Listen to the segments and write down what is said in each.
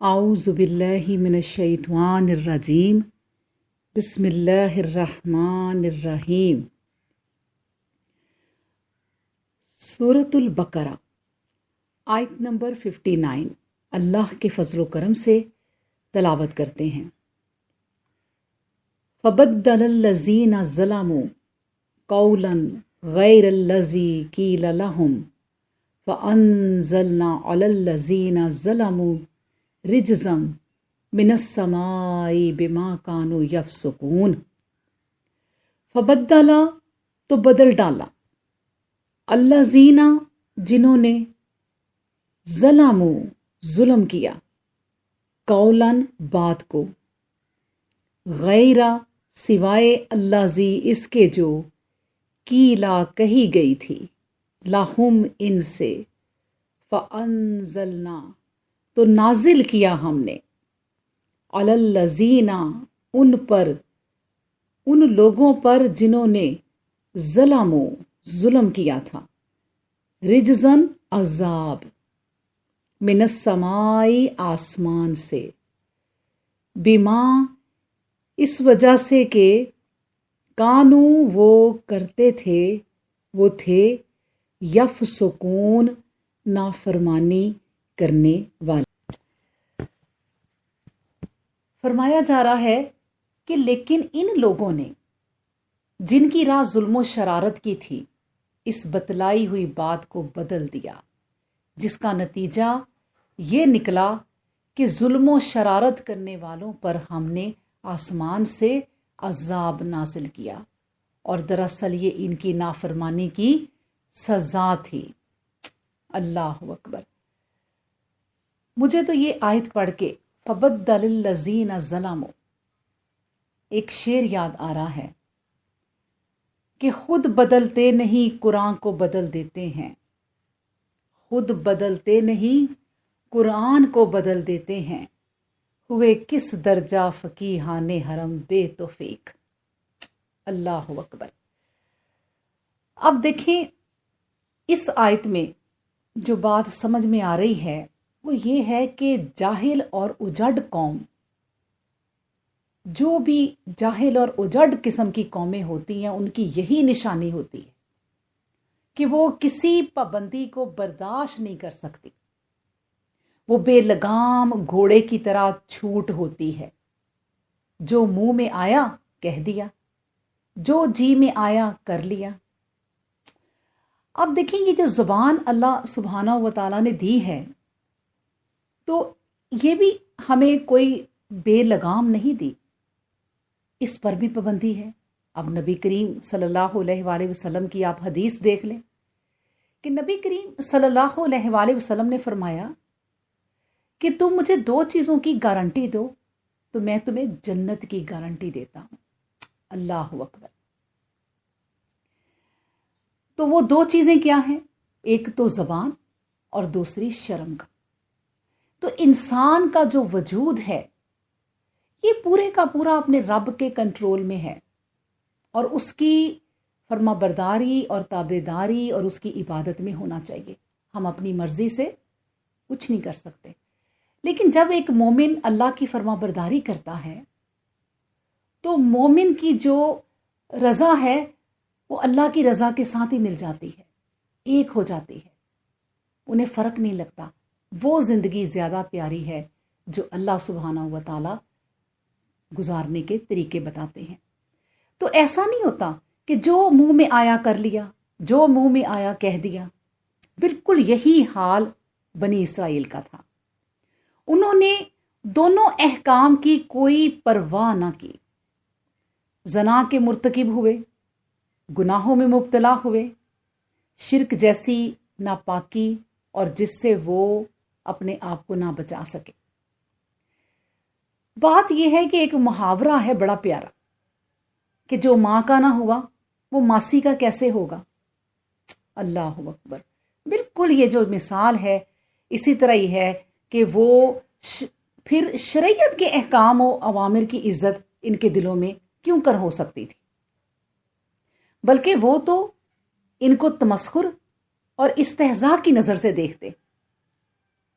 اعوذ باللہ من الشیطان الرجیم بسم اللہ الرحمن الرحیم۔ سورۃ البقرہ آیت نمبر 59 اللہ کے فضل و کرم سے تلاوت کرتے ہیں۔ فَبَدَّلَ الَّذِينَ ظَلَمُوا قَوْلًا غَيْرَ الَّذِي قِيلَ لَهُمْ فَأَنزَلْنَا عَلَى الَّذِينَ ظَلَمُوا رِجْزًا مِنَ السَّمَاءِ بِمَا كَانُوا يَفْسُقُونَ۔ فَبَدَّلَ تو بدل ڈالا، الَّذِينَ جنہوں نے، ظَلَمُوا ظلم کیا، قولاً بات کو، غیر سوائے الذی اس کے جو، قیلا کہی گئی تھی، لہم ان سے، فَأَنزَلْنَا تو نازل کیا ہم نے، علی الذین ان پر، ان لوگوں پر جنہوں نے، ظلموا ظلم کیا تھا، رجزن عذاب، من السماء آسمان سے، بما اس وجہ سے کہ، کانو وہ کرتے تھے، وہ تھے، یفسقون نافرمانی کرنے والے۔ فرمایا جا رہا ہے کہ لیکن ان لوگوں نے جن کی راہ ظلم و شرارت کی تھی، اس بتلائی ہوئی بات کو بدل دیا، جس کا نتیجہ یہ نکلا کہ ظلم و شرارت کرنے والوں پر ہم نے آسمان سے عذاب نازل کیا، اور دراصل یہ ان کی نافرمانی کی سزا تھی۔ اللہ اکبر۔ مجھے تو یہ آیت پڑھ کے فَبَدَّلَ الَّذِينَ ظَلَمُوا ایک شعر یاد آ رہا ہے کہ خود بدلتے نہیں قرآن کو بدل دیتے ہیں، خود بدلتے نہیں قرآن کو بدل دیتے ہیں، ہوئے کس درجہ فقیہان حرم بے توفیق۔ اللہ اکبر۔ اب دیکھیں اس آیت میں جو بات سمجھ میں آ رہی ہے وہ یہ ہے کہ جاہل اور اجڑ قوم، جو بھی جاہل اور اجڑ قسم کی قومیں ہوتی ہیں، ان کی یہی نشانی ہوتی ہے کہ وہ کسی پابندی کو برداشت نہیں کر سکتی، وہ بے لگام گھوڑے کی طرح چھوٹ ہوتی ہے، جو منہ میں آیا کہہ دیا، جو جی میں آیا کر لیا۔ اب دیکھیں یہ جو زبان اللہ سبحانہ و تعالیٰ نے دی ہے، تو یہ بھی ہمیں کوئی بے لگام نہیں دی، اس پر بھی پابندی ہے۔ اب نبی کریم صلی اللہ علیہ وآلہ وسلم کی آپ حدیث دیکھ لیں کہ نبی کریم صلی اللہ علیہ وآلہ وسلم نے فرمایا کہ تم مجھے دو چیزوں کی گارنٹی دو تو میں تمہیں جنت کی گارنٹی دیتا ہوں۔ اللہ اکبر۔ تو وہ دو چیزیں کیا ہیں؟ ایک تو زبان اور دوسری شرم کا۔ تو انسان کا جو وجود ہے یہ پورے کا پورا اپنے رب کے کنٹرول میں ہے، اور اس کی فرما برداری اور تابعداری اور اس کی عبادت میں ہونا چاہیے۔ ہم اپنی مرضی سے کچھ نہیں کر سکتے، لیکن جب ایک مومن اللہ کی فرما برداری کرتا ہے تو مومن کی جو رضا ہے وہ اللہ کی رضا کے ساتھ ہی مل جاتی ہے، ایک ہو جاتی ہے، انہیں فرق نہیں لگتا۔ وہ زندگی زیادہ پیاری ہے جو اللہ سبحانہ و تعالی گزارنے کے طریقے بتاتے ہیں۔ تو ایسا نہیں ہوتا کہ جو منہ میں آیا کر لیا، جو منہ میں آیا کہہ دیا۔ بالکل یہی حال بنی اسرائیل کا تھا۔ انہوں نے دونوں احکام کی کوئی پرواہ نہ کی، زنا کے مرتکب ہوئے، گناہوں میں مبتلا ہوئے، شرک جیسی ناپاکی اور جس سے وہ اپنے آپ کو نہ بچا سکے۔ بات یہ ہے کہ ایک محاورہ ہے بڑا پیارا کہ جو ماں کا نہ ہوا وہ ماسی کا کیسے ہوگا۔ اللہ اکبر۔ بالکل یہ جو مثال ہے اسی طرح ہی ہے کہ وہ پھر شریعت کے احکام و اوامر کی عزت ان کے دلوں میں کیوں کر ہو سکتی تھی، بلکہ وہ تو ان کو تمسخر اور استہزاء کی نظر سے دیکھتے،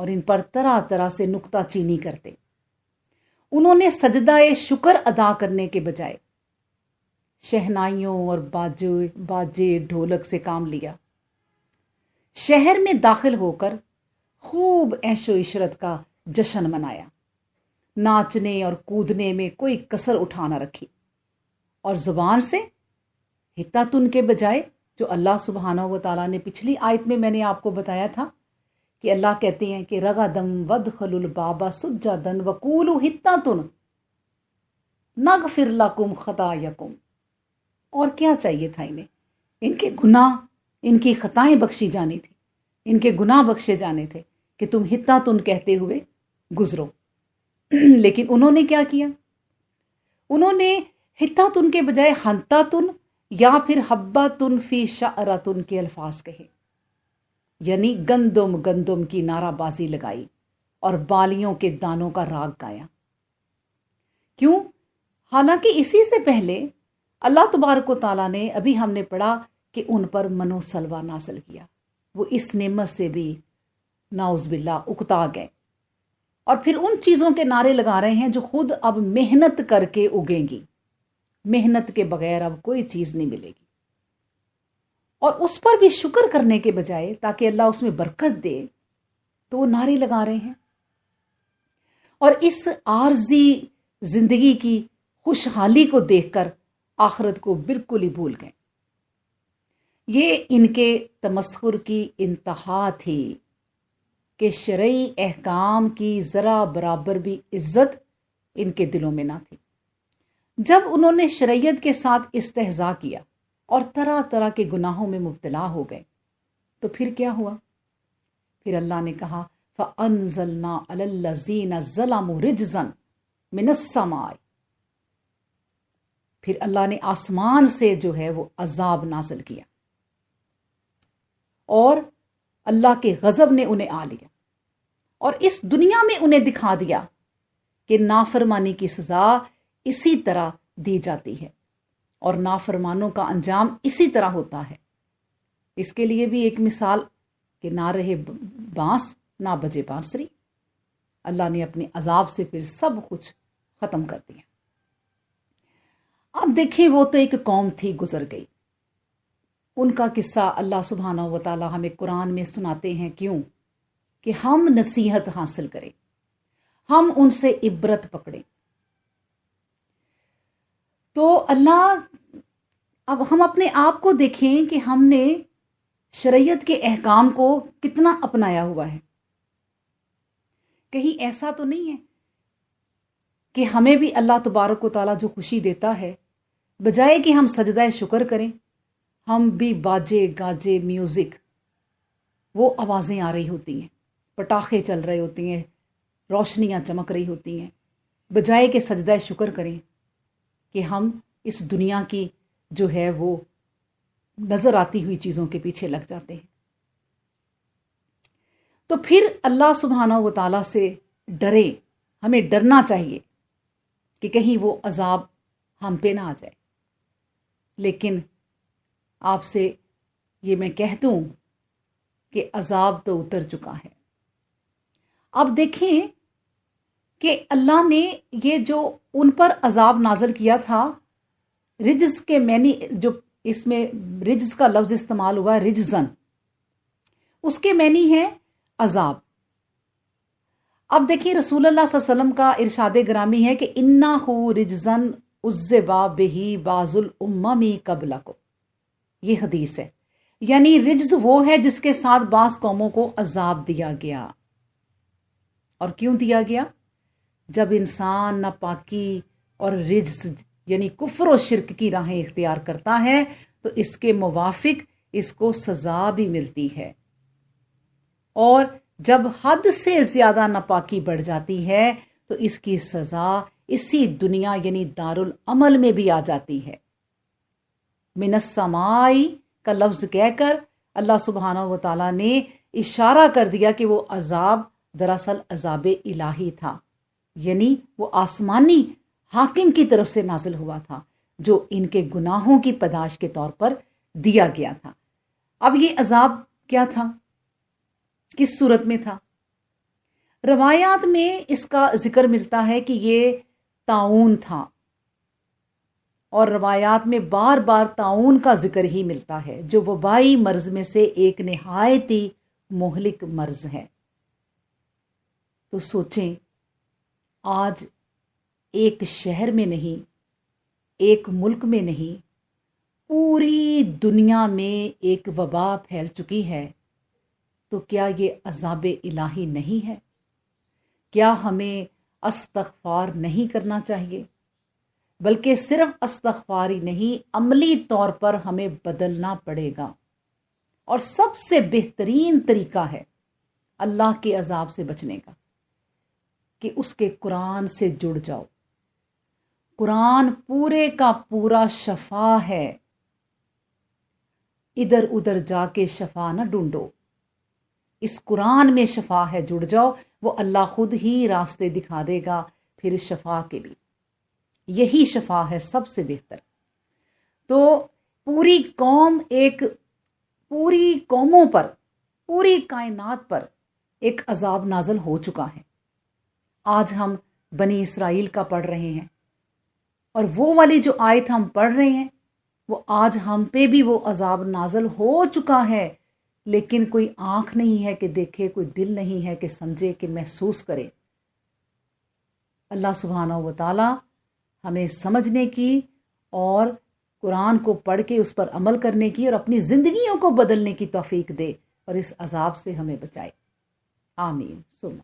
اور ان پر طرح طرح سے نکتہ چینی کرتے۔ انہوں نے سجدہ شکر ادا کرنے کے بجائے شہنائیوں اور باجے ڈھولک سے کام لیا۔ شہر میں داخل ہو کر خوب عیش و عشرت کا جشن منایا، ناچنے اور کودنے میں کوئی کسر اٹھا نہ رکھی، اور زبان سے ہتاتن کے بجائے، جو اللہ سبحانہ و تعالیٰ نے پچھلی آیت میں نے آپ کو بتایا تھا کہ اللہ کہتے ہیں کہ رغدم ودخلوا الباب سجدا وقولوا ہتاتن نغفر لکم خطایاکم۔ اور کیا چاہیے تھا انہیں؟ ان کے گناہ، ان کی خطائیں بخشی جانی تھی، ان کے گناہ بخشے جانے تھے کہ تم ہتاتن کہتے ہوئے گزرو۔ لیکن انہوں نے کیا کیا؟ انہوں نے ہتاتن کے بجائے ہنتاتن یا پھر حباتن فی شعراتن کے الفاظ کہے، یعنی گندم کی نعرہ بازی لگائی اور بالیوں کے دانوں کا راگ گایا۔ کیوں؟ حالانکہ اسی سے پہلے اللہ تبارک و تعالیٰ نے، ابھی ہم نے پڑھا کہ ان پر منو سلوہ نازل کیا، وہ اس نعمت سے بھی نعوذ باللہ اکتا گئے، اور پھر ان چیزوں کے نعرے لگا رہے ہیں جو خود اب محنت کر کے اگیں گی، محنت کے بغیر اب کوئی چیز نہیں ملے گی، اور اس پر بھی شکر کرنے کے بجائے تاکہ اللہ اس میں برکت دے تو وہ نعرے لگا رہے ہیں، اور اس عارضی زندگی کی خوشحالی کو دیکھ کر آخرت کو بالکل ہی بھول گئے۔ یہ ان کے تمسخر کی انتہا تھی کہ شرعی احکام کی ذرا برابر بھی عزت ان کے دلوں میں نہ تھی۔ جب انہوں نے شریعت کے ساتھ استہزاء کیا اور طرح طرح کے گناہوں میں مبتلا ہو گئے تو پھر کیا ہوا؟ پھر اللہ نے کہا فَأَنزَلْنَا عَلَى الَّذِينَ ظَلَمُوا رِجْزًا مِنَ السَّمَاءِ، پھر اللہ نے آسمان سے جو ہے وہ عذاب نازل کیا، اور اللہ کے غضب نے انہیں آ لیا، اور اس دنیا میں انہیں دکھا دیا کہ نافرمانی کی سزا اسی طرح دی جاتی ہے، اور نافرمانوں کا انجام اسی طرح ہوتا ہے۔ اس کے لیے بھی ایک مثال کہ نہ رہے بانس نہ بجے بانسری، اللہ نے اپنے عذاب سے پھر سب کچھ ختم کر دیا۔ اب دیکھیں، وہ تو ایک قوم تھی، گزر گئی، ان کا قصہ اللہ سبحانہ و تعالی ہمیں قرآن میں سناتے ہیں، کیوں؟ کہ ہم نصیحت حاصل کریں، ہم ان سے عبرت پکڑیں۔ تو اللہ، اب ہم اپنے آپ کو دیکھیں کہ ہم نے شریعت کے احکام کو کتنا اپنایا ہوا ہے۔ کہیں ایسا تو نہیں ہے کہ ہمیں بھی اللہ تبارک و تعالیٰ جو خوشی دیتا ہے، بجائے کہ ہم سجدہ شکر کریں، ہم بھی باجے گاجے میوزک، وہ آوازیں آ رہی ہوتی ہیں، پٹاخے چل رہے ہوتے ہیں، روشنیاں چمک رہی ہوتی ہیں، بجائے کہ سجدہ شکر کریں کہ ہم اس دنیا کی جو ہے وہ نظر آتی ہوئی چیزوں کے پیچھے لگ جاتے ہیں۔ تو پھر اللہ سبحانہ و تعالیٰ سے ڈریں، ہمیں ڈرنا چاہیے کہ کہیں وہ عذاب ہم پہ نہ آ جائے۔ لیکن آپ سے یہ میں کہہ دوں کہ عذاب تو اتر چکا ہے۔ اب دیکھیں کہ اللہ نے یہ جو ان پر عذاب نازل کیا تھا، رجز کے معنی، جو اس میں رجز کا لفظ استعمال ہوا ہے، رجزن، اس کے معنی ہے عذاب۔ اب دیکھیں، رسول اللہ صلی اللہ علیہ وسلم کا ارشاد گرامی ہے کہ اِنَّهُ رِجْزًا عُذِّبَ بِهِ بَعْضُ الْأُمَّمِ قَبْلَكُمْ، یہ حدیث ہے، یعنی رجز وہ ہے جس کے ساتھ بعض قوموں کو عذاب دیا گیا۔ اور کیوں دیا گیا؟ جب انسان ناپاکی اور رجز یعنی کفر و شرک کی راہیں اختیار کرتا ہے تو اس کے موافق اس کو سزا بھی ملتی ہے، اور جب حد سے زیادہ ناپاکی بڑھ جاتی ہے تو اس کی سزا اسی دنیا یعنی دارالعمل میں بھی آ جاتی ہے۔ من السماء کا لفظ کہہ کر اللہ سبحانہ و تعالیٰ نے اشارہ کر دیا کہ وہ عذاب دراصل عذاب الہی تھا، یعنی وہ آسمانی حاکم کی طرف سے نازل ہوا تھا جو ان کے گناہوں کی پداش کے طور پر دیا گیا تھا۔ اب یہ عذاب کیا تھا؟ کس صورت میں تھا؟ روایات میں اس کا ذکر ملتا ہے کہ یہ طاعون تھا، اور روایات میں بار بار طاعون کا ذکر ہی ملتا ہے، جو وبائی مرض میں سے ایک نہایت ہی مہلک مرض ہے۔ تو سوچیں، آج ایک شہر میں نہیں، ایک ملک میں نہیں، پوری دنیا میں ایک وبا پھیل چکی ہے، تو کیا یہ عذاب الہی نہیں ہے؟ کیا ہمیں استغفار نہیں کرنا چاہیے؟ بلکہ صرف استغفار ہی نہیں، عملی طور پر ہمیں بدلنا پڑے گا۔ اور سب سے بہترین طریقہ ہے اللہ کے عذاب سے بچنے کا کہ اس کے قرآن سے جڑ جاؤ۔ قرآن پورے کا پورا شفا ہے، ادھر ادھر جا کے شفا نہ ڈھونڈو، اس قرآن میں شفا ہے، جڑ جاؤ، وہ اللہ خود ہی راستے دکھا دے گا پھر اس شفا کے بھی۔ یہی شفا ہے سب سے بہتر۔ تو پوری قوموں پر، پوری کائنات پر ایک عذاب نازل ہو چکا ہے۔ آج ہم بنی اسرائیل کا پڑھ رہے ہیں، اور وہ والی جو آیت ہم پڑھ رہے ہیں وہ آج ہم پہ بھی وہ عذاب نازل ہو چکا ہے، لیکن کوئی آنکھ نہیں ہے کہ دیکھے، کوئی دل نہیں ہے کہ سمجھے، کہ محسوس کرے۔ اللہ سبحانہ و تعالی ہمیں سمجھنے کی اور قرآن کو پڑھ کے اس پر عمل کرنے کی اور اپنی زندگیوں کو بدلنے کی توفیق دے، اور اس عذاب سے ہمیں بچائے۔ آمین ثم